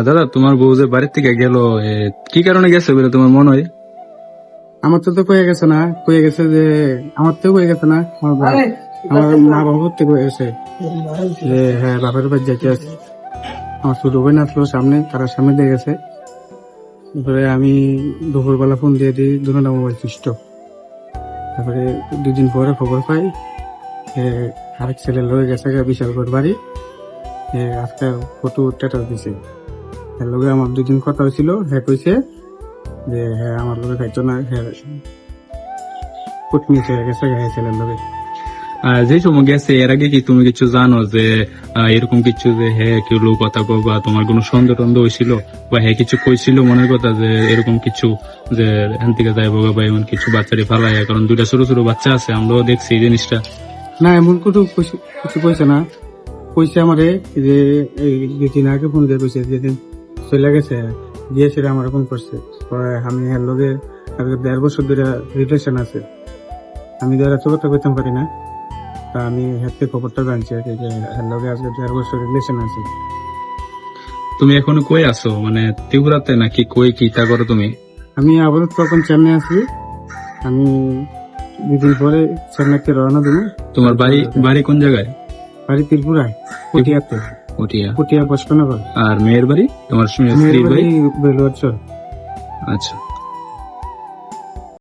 দাদা, তোমার বউ যে বাড়ির থেকে গেল, কি কারণে গেছে বলে তোমার মনে হয়? আমার তো কয়ে গেছে না, কয়ে গেছে যে আমার তো কয়ে গেছে না, আমার মা বাবা থেকে কয়ে গেছে যে হ্যাঁ বাপের বাড়ি যাইতে আছে। আমার ছোট বোন আসলো সামনে, তারা সামনে দিয়ে গেছে। তারপরে আমি দুপুরবেলা ফোন দিয়ে দিই, দুটো মোবাইল সুইচ অফ। তারপরে 2 দিন পরে খবর পাই যে আরেক ছেলে লয়ে গেছে বিশালগড় বাড়ি। আজকে ফটো স্ট্যাটাস দিছে। এর লগে আমার 2 দিন কথা হয়েছিল, হ্যাঁ কইছে যে হ্যাঁ আমার লগে খাইতো না, হ্যাঁ কুটনি হয়ে গেছে হ্যাঁ ছেলের লগে। যে সময় গেছে এর আগে কি তুমি কিছু জানো যে এরকম কিছু যে হ্যাঁ কেউ লোক কথা কো বা তোমার কোনো সন্দেহ টন্দেহ হয়েছিল বা হ্যাঁ কিছু কইছিল মনের কথা যে এরকম কিছু যে এখান থেকে যাইবো বা এমন কিছু বাচ্চারি ফালাই? কারণ 2টা ছোট ছোট বাচ্চা আছে, আমরাও দেখছি এই জিনিসটা। না এমন কিছু কইছে না, কইছে আমারে যে এই 2 দিন আগে ফোন দিয়ে কইছে যেদিন চলে গেছে গিয়েছিল আমার ফোন করছে। আমি এর লগে 1.5 বছর ধরে রিলেশন আছে, আমি তো এত কথা কইতাম পারি না। তা আমি হাতে খবরটা জানছি আর কি যে এর লগে আজকে 1.5 বছর রিলেশন আছে। তুমি এখনো কই আছো, মানে ত্রিপুরাতে নাকি কই কি তা করো তুমি? আমি আপাতত তখন চেন্নাই আছি, আমি 2 দিন পরে চেন্নাইতে রওনা দেবো। তোমার বাড়ি বাড়ি কোন জায়গায়? বাড়ি ত্রিপুরায়, পটিয়াতে, ওটিয়া। পটিয়া বসপনগর। আর মেয়ের বাড়ি তোমার মেয়ের স্ত্রীর বাড়ি বাড়ি? বেলুয়ারচর। আচ্ছা।